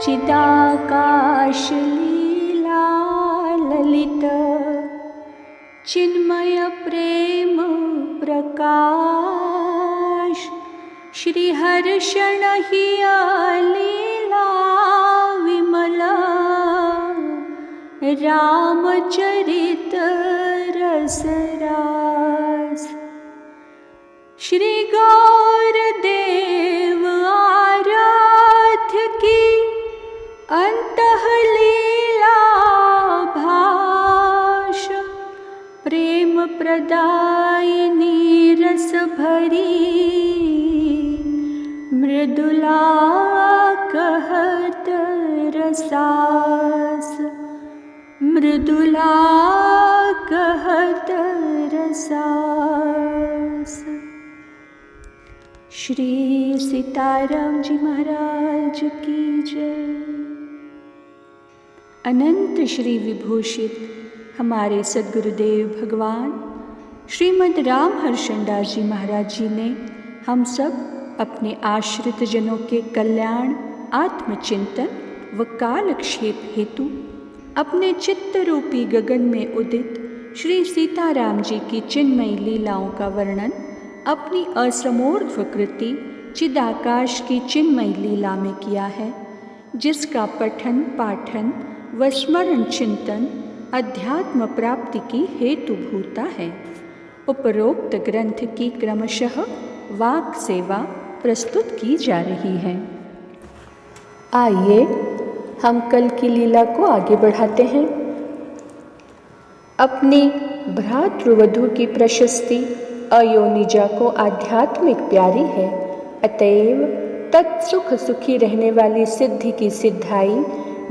चिदाकाश लीला ललित चिन्मय प्रेम प्रकाश श्री हर्षण हिया लीला विमला रामचरित रसरास श्री गौरदेव आराध्य की अंतःलीला भाष प्रेम प्रदायिनी रस भरी मृदुला कहत रसास मृदुला कहत रसास। श्री सीताराम जी महाराज की जय। अनंत श्री विभूषित हमारे सद्गुरुदेव भगवान श्रीमद् राम हर्षणदास जी महाराज जी ने हम सब अपने आश्रित जनों के कल्याण, आत्मचिंतन व कालक्षेप हेतु अपने चित्त रूपी गगन में उदित श्री सीताराम जी की चिन्मयी लीलाओं का वर्णन अपनी असमोर्ध्व कृति चिदाकाश की चिन्मयी लीला में किया है, जिसका पठन पाठन व स्मरण चिंतन अध्यात्म प्राप्ति की हेतुभूता है। उपरोक्त ग्रंथ की क्रमशः वाक सेवा प्रस्तुत की जा रही है। आइए हम कल की लीला को आगे बढ़ाते हैं। अपनी भ्रातृवधू की प्रशस्ति अयोनिजा को आध्यात्मिक प्यारी है, अतएव तत्सुख सुखी रहने वाली सिद्धि की सिद्धाई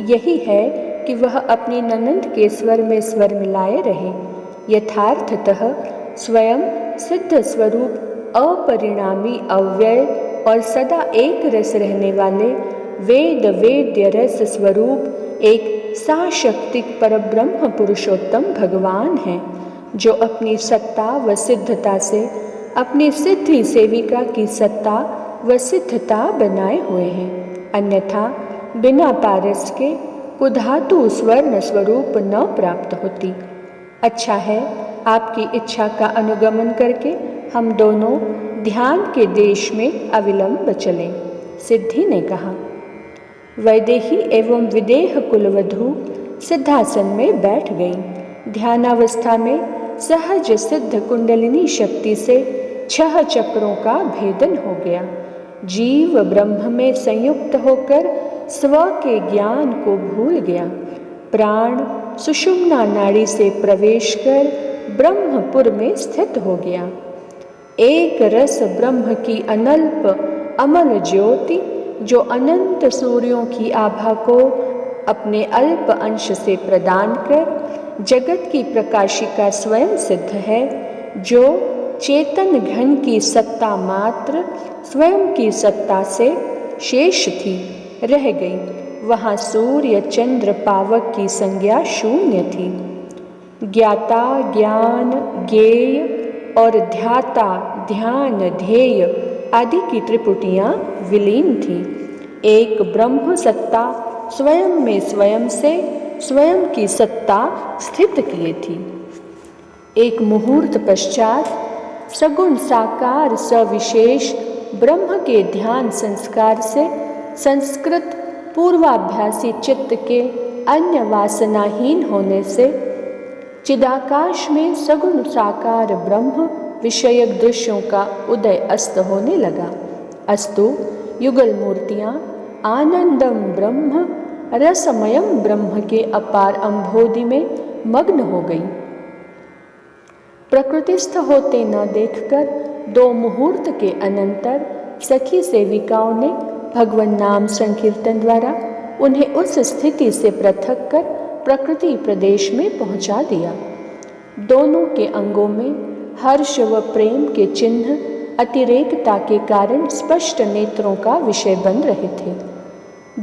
यही है कि वह अपनी ननंद के स्वर में स्वर मिलाए रहे। यथार्थतः स्वयं सिद्ध स्वरूप अपरिणामी अव्यय और सदा एक रस रहने वाले वेद वेद्य रस स्वरूप एक साशक्तिक परब्रह्म पुरुषोत्तम भगवान हैं, जो अपनी सत्ता व सिद्धता से अपनी सिद्धि सेविका की सत्ता व सिद्धता बनाए हुए हैं। अन्यथा बिना पारस के कुधातु स्वर्ण स्वरूप न प्राप्त होती। अच्छा है, आपकी इच्छा का अनुगमन करके हम दोनों ध्यान के देश में अविलंब चलें। सिद्धि ने कहा। वैदेही एवं विदेह कुलवधू सिद्धासन में बैठ गई। ध्यानावस्था में सहज सिद्ध कुंडलिनी शक्ति से 6 चक्रों का भेदन हो गया। जीव ब्रह्म में संयुक्त होकर स्व के ज्ञान को भूल गया। प्राण सुषुम्ना नाड़ी से प्रवेश कर ब्रह्मपुर में स्थित हो गया। एक रस ब्रह्म की अनल्प अमल ज्योति जो अनंत सूर्यों की आभा को अपने अल्प अंश से प्रदान कर जगत की प्रकाशिका स्वयं सिद्ध है, जो चेतन घन की सत्ता मात्र स्वयं की सत्ता से शेष थी, रह गई। वहाँ सूर्य चंद्र पावक की संज्ञा शून्य थी। ज्ञाता ज्ञान ज्ञेय और ध्याता ध्यान ध्येय आदि की त्रिपुटियाँ विलीन थी। एक ब्रह्म सत्ता स्वयं में स्वयं से स्वयं की सत्ता स्थित किए थी। एक मुहूर्त पश्चात सगुण साकार सविशेष ब्रह्म के ध्यान संस्कार से संस्कृत पूर्वाभ्यासी चित्त के अन्य वासनाहीन होने से चिदाकाश में सगुण साकार ब्रह्म विषयक दृश्यों का उदय अस्त होने लगा। अस्तु युगल मूर्तियाँ आनंदम ब्रह्म रसमयम ब्रह्म के अपार अम्भोधि में मग्न हो गई। प्रकृतिस्थ होते न देखकर 2 मुहूर्त के अनंतर सखी सेविकाओं ने भगवन नाम संकीर्तन द्वारा उन्हें उस स्थिति से पृथक कर प्रकृति प्रदेश में पहुंचा दिया। दोनों के अंगों में हर्ष व प्रेम के चिन्ह अतिरेकता के कारण स्पष्ट नेत्रों का विषय बन रहे थे।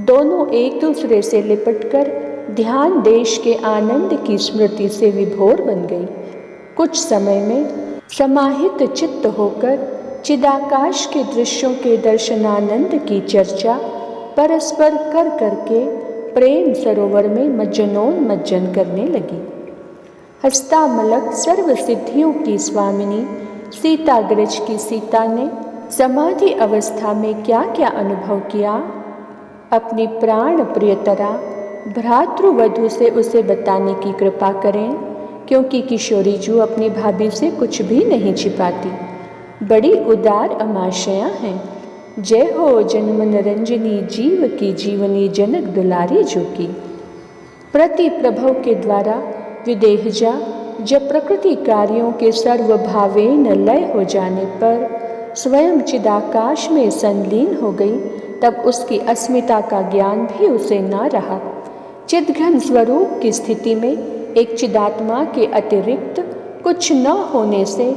दोनों एक दूसरे से लिपटकर ध्यान देश के आनंद की स्मृति से विभोर बन गई। कुछ समय में समाहित चित्त होकर चिदाकाश के दृश्यों के दर्शनानंद की चर्चा परस्पर कर करके प्रेम सरोवर में मज्जनोन्मज्जन करने लगी। हस्तामलक सर्व सिद्धियों की स्वामिनी सीताग्रज की सीता ने समाधि अवस्था में क्या क्या अनुभव किया, अपनी प्राण प्रियतरा भ्रातृवधू से उसे बताने की कृपा करें, क्योंकि किशोरी जू अपनी भाभी से कुछ भी नहीं छिपाती। बड़ी उदार अमाशया हैं। जय हो जन्मन रंजनी जीव की जीवनी जनक दुलारी जू की। प्रति प्रभव के द्वारा विदेहजा जब प्रकृति कार्यों के सर्वभावेन लय हो जाने पर स्वयं चिदाकाश में संलीन हो गई, तब उसकी अस्मिता का ज्ञान भी उसे न रहा। चिदघन स्वरूप की स्थिति में एक चिदात्मा के अतिरिक्त कुछ न होने से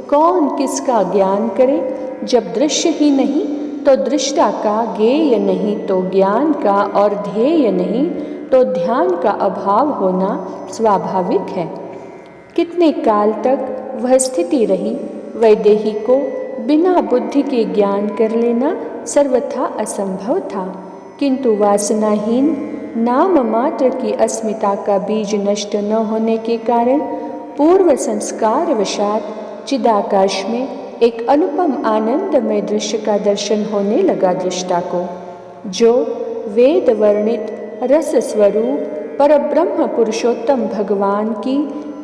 कौन किसका ज्ञान करे। जब दृश्य ही नहीं तो दृष्टा का, ज्ञेय नहीं तो ज्ञान का और ध्येय नहीं तो ध्यान का अभाव होना स्वाभाविक है। कितने काल तक वह स्थिति रही, वैदेही को बिना बुद्धि के ज्ञान कर लेना सर्वथा असंभव था, किंतु वासनाहीन नाम मात्र की अस्मिता का बीज नष्ट न होने के कारण पूर्व संस्कार वशात चिदाकाश में एक अनुपम आनंदमय दृश्य का दर्शन होने लगा दृष्टा को, जो वेद वर्णित रस स्वरूप परब्रह्म पुरुषोत्तम भगवान की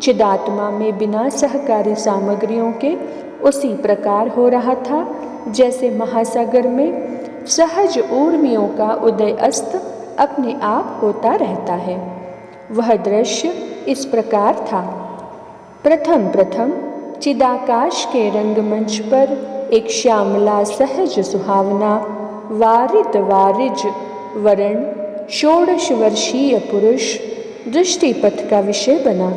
चिदात्मा में बिना सहकारी सामग्रियों के उसी प्रकार हो रहा था जैसे महासागर में सहज ऊर्मियों का उदय अस्त अपने आप होता रहता है। वह दृश्य इस प्रकार था। प्रथम चिदाकाश के रंगमंच पर एक श्यामला सहज सुहावना वारिज वरण 16 वर्षीय पुरुष दृष्टिपथ का विषय बना,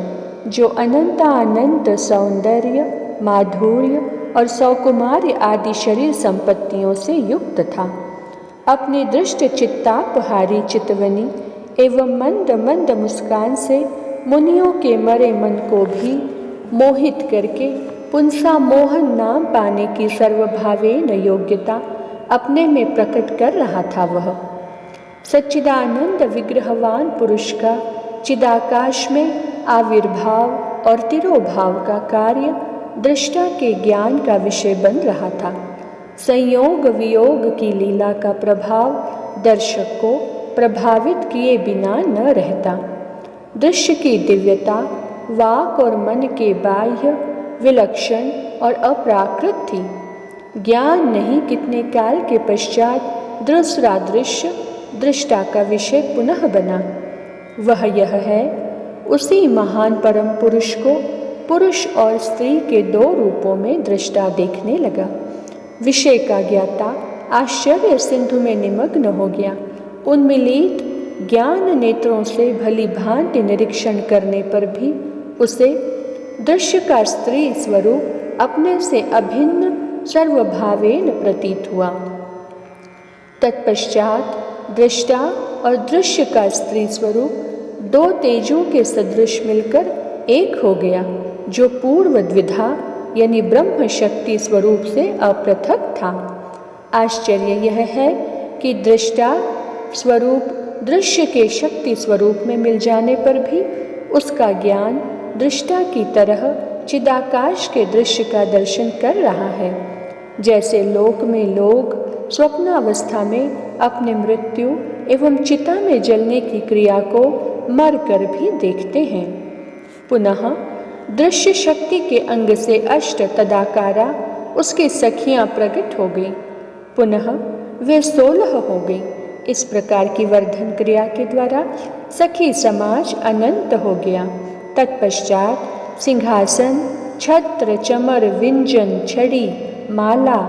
जो अनंतानंत सौंदर्य, माधुर्य और सौकुमार्य आदि शरीर संपत्तियों से युक्त था। अपने दृष्ट चित्तापहारी चितवनी एवं मंद मंद मुस्कान से मुनियों के मरे मन को भी मोहित करके पुंसा मोहन नाम पाने की सर्वभावेन योग्यता अपने में प्रकट कर रहा था। वह सच्चिदानंद विग्रहवान पुरुष का चिदाकाश में आविर्भाव और तिरोभाव का कार्य दृष्टा के ज्ञान का विषय बन रहा था। संयोग वियोग की लीला का प्रभाव दर्शक को प्रभावित किए बिना न रहता। दृश्य की दिव्यता वाक और मन के बाह्य विलक्षण और अप्राकृत थी। ज्ञान नहीं कितने काल के पश्चात दूसरा दृश्य दृष्टा का विषय पुनः बना। वह यह है, उसी महान परम पुरुष को पुरुष और स्त्री के 2 रूपों में दृष्टा देखने लगा। विषय का ज्ञाता आश्चर्य सिंधु में निमग्न हो गया। उन्मिलित ज्ञान नेत्रों से भली भांति निरीक्षण करने पर भी उसे दृश्य का स्त्री स्वरूप अपने से अभिन्न सर्वभावेन प्रतीत हुआ। तत्पश्चात दृष्टा और दृश्य का स्त्री स्वरूप 2 तेजों के सदृश मिलकर एक हो गया, जो पूर्व द्विधा यानी ब्रह्म शक्ति स्वरूप से अपृथक था। आश्चर्य यह है कि दृष्टा स्वरूप दृश्य के शक्ति स्वरूप में मिल जाने पर भी उसका ज्ञान दृष्टा की तरह चिदाकाश के दृश्य का दर्शन कर रहा है। जैसे लोक में लोग स्वप्नावस्था में अपने मृत्यु एवं चिता में जलने की क्रिया को मर कर भी देखते हैं। पुनः दृश्य शक्ति के अंग से अष्ट तदाकारा उसकी सखियां प्रकट हो गई। पुनः वे 16 हो गई। इस प्रकार की वर्धन क्रिया के द्वारा सखी समाज अनंत हो गया। तत्पश्चात सिंहासन, छत्र, चमर, विंजन, छड़ी, माला,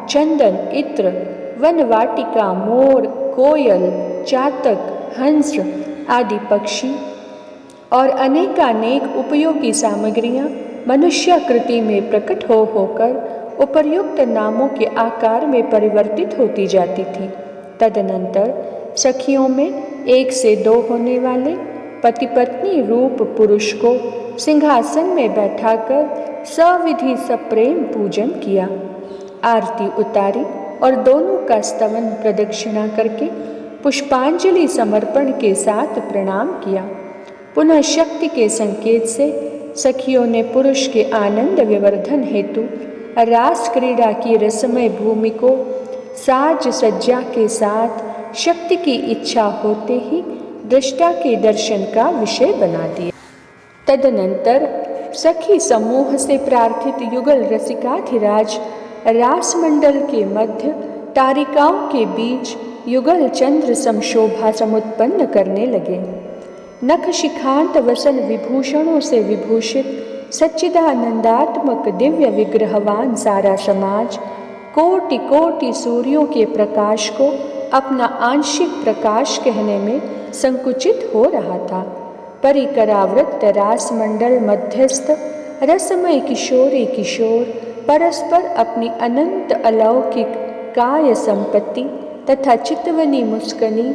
चंदन, इत्र, वनवाटिका, मोर, कोयल, चातक, हंस आदि पक्षी और अनेकानेक उपयोगी सामग्रियां मनुष्याकृति में प्रकट होकर उपर्युक्त नामों के आकार में परिवर्तित होती जाती थी। तदनंतर सखियों में 1 से 2 होने वाले पति पत्नी रूप पुरुष को सिंहासन में बैठाकर सविधि सप्रेम पूजन किया, आरती उतारी और दोनों का स्तवन प्रदक्षिणा करके पुष्पांजलि समर्पण के साथ प्रणाम किया। पुनः शक्ति के संकेत से सखियों ने पुरुष के आनंद विवर्धन हेतु रास क्रीड़ा की रसमय भूमि को साज सज्जा के साथ शक्ति की इच्छा होते ही दृष्टा के दर्शन का विषय बना दिया। तदनंतर सखी समूह से प्रार्थित युगल रसिकाधिराज रासमंडल के मध्य तारिकाओं के बीच युगल चंद्र समशोभा समुत्पन्न करने लगे। नख शिखांत वसन विभूषणों से विभूषित सच्चिदानंदात्मक दिव्य विग्रहवान सारा समाज कोटि कोटि सूर्यों के प्रकाश को अपना आंशिक प्रकाश कहने में संकुचित हो रहा था। परिकरावृत रासमंडल मध्यस्थ रसमय किशोरी किशोर परस्पर अपनी अनंत अलौकिक काय संपत्ति तथा चितवनी मुस्कनी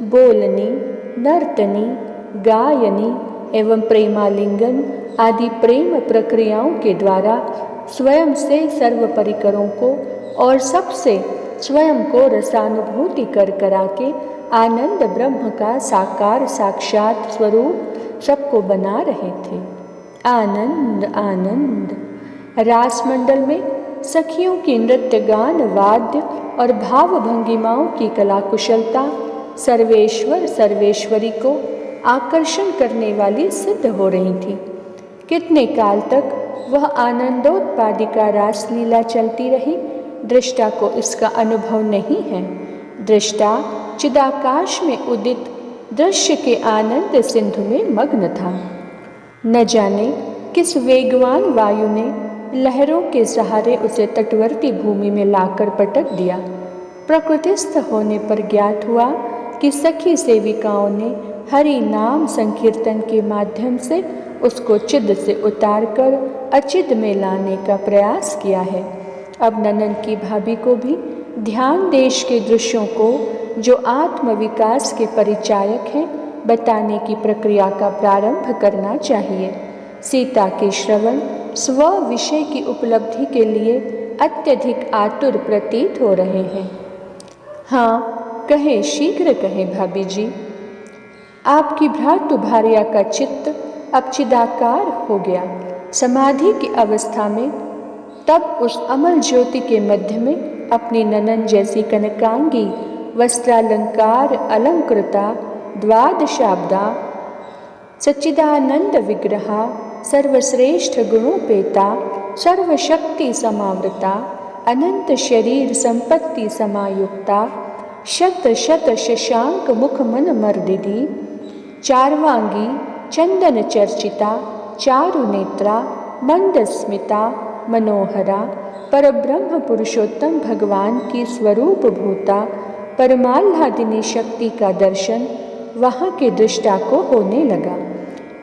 बोलनी नर्तनी गायनी एवं प्रेमालिंगन आदि प्रेम प्रक्रियाओं के द्वारा स्वयं से सर्व परिकरों को और सबसे स्वयं को रसानुभूति कर करा के आनंद ब्रह्म का साकार साक्षात स्वरूप सबको बना रहे थे। आनंद आनंद। रासमंडल में सखियों की नृत्य गान वाद्य और भाव भंगिमाओं की कला कुशलता सर्वेश्वर सर्वेश्वरी को आकर्षण करने वाली सिद्ध हो रही थी। कितने काल तक वह आनंदोत्पादिका रासलीला चलती रही, दृष्टा को इसका अनुभव नहीं है। दृष्टा चिदाकाश में उदित दृश्य के आनंद सिंधु में मग्न था। न जाने किस वेगवान वायु ने लहरों के सहारे उसे तटवर्ती भूमि में लाकर पटक दिया। प्रकृतिस्थ होने पर ज्ञात हुआ कि सखी सेविकाओं ने हरि नाम संकीर्तन के माध्यम से उसको चिद से उतारकर अचिद में लाने का प्रयास किया है। अब ननन की भाभी को भी ध्यान देश के दृश्यों को जो आत्मविकास के परिचायक हैं बताने की प्रक्रिया का प्रारंभ करना चाहिए। सीता के श्रवण स्व विषय की उपलब्धि के लिए अत्यधिक आतुर प्रतीत हो रहे हैं। हाँ कहे, शीघ्र कहे भाभी जी। आपकी भ्रातु भार्या का चित्त अब चिदाकार हो गया। समाधि की अवस्था में तब उस अमल ज्योति के मध्य में अपनी ननन जैसी कनकांगी वस्त्रालंकार अलंकृता द्वादशाब्दा सच्चिदानंद विग्रहा सर्वश्रेष्ठ गुणोपेता सर्वशक्ति समावृता अनंत शरीर संपत्ति समायुक्ता शत शत शशांक मुख मन मर्दिनी चारवांगी चंदन चर्चिता चारु नेत्रा मंदस्मिता मनोहरा परब्रह्म पुरुषोत्तम भगवान की स्वरूप भूता परमाह्लादिनी शक्ति का दर्शन वहाँ के दृष्टा को होने लगा।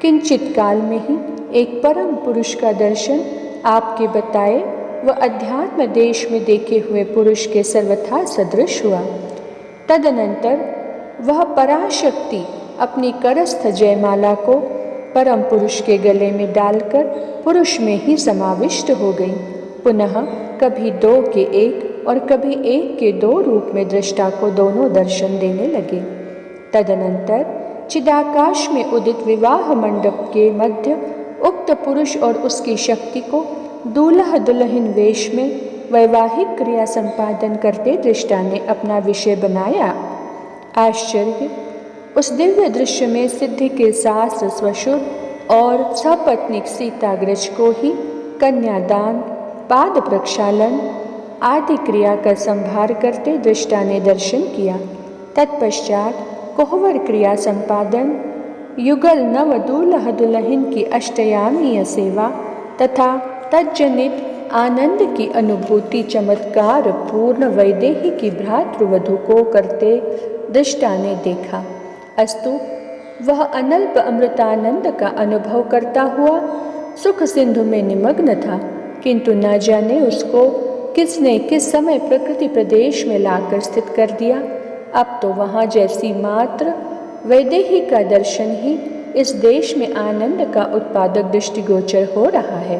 किंचित काल में ही एक परम पुरुष का दर्शन आपके बताए व अध्यात्म देश में देखे हुए पुरुष के सर्वथा सदृश हुआ। तदनंतर वह पराशक्ति अपनी करस्थ जयमाला को परम पुरुष के गले में डालकर पुरुष में ही समाविष्ट हो गई। पुनः कभी दो के एक और कभी एक के दो रूप में दृष्टा को दोनों दर्शन देने लगे। तदनंतर चिदाकाश में उदित विवाह मंडप के मध्य उक्त पुरुष और उसकी शक्ति को दूल्हा दुल्हन वेश में वैवाहिक क्रिया संपादन करते दृष्टा ने अपना विषय बनाया। आश्चर्य! उस दिव्य दृश्य में सिद्धि के सास स्वशुर और सपत्निक सीताग्रज को ही कन्यादान पाद प्रक्षालन आदि क्रिया का संभार करते दृष्टा ने दर्शन किया। तत्पश्चात कोहवर क्रिया संपादन युगल नव दूल्हा दुल्हन की अष्टयामीय सेवा तथा तज्जनित आनंद की अनुभूति चमत्कार पूर्ण वैदेही भ्रातृवधू को करते दृष्टा ने देखा। अस्तु वह अनल्प अमृतानंद का अनुभव करता हुआ सुख सिंधु में निमग्न था, किंतु न जाने उसको किसने किस समय प्रकृति प्रदेश में लाकर स्थित कर दिया। अब तो वहाँ जैसी मात्र वैदेही का दर्शन ही इस देश में आनंद का उत्पादक दृष्टिगोचर हो रहा है।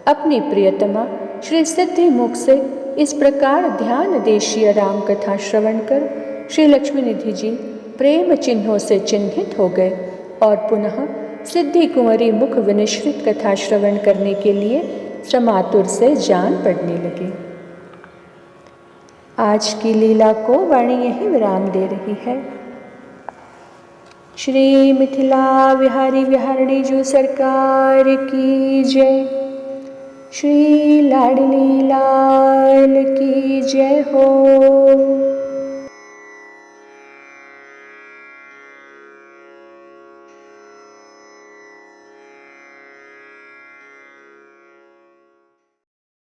अपनी प्रियतमा श्री सिद्धि मुख से इस प्रकार ध्यान देशीय राम कथा श्रवण कर श्री लक्ष्मी निधि जी प्रेम चिन्हों से चिन्हित हो गए और पुनः सिद्धि कुंवरी मुख विनिश्रित कथा श्रवण करने के लिए समातुर से जान पड़ने लगे। आज की लीला को वाणी यही विराम दे रही है। श्री मिथिला विहारी विहारिणी जू सरकार की जय। श्री लाडली लाल की जय हो।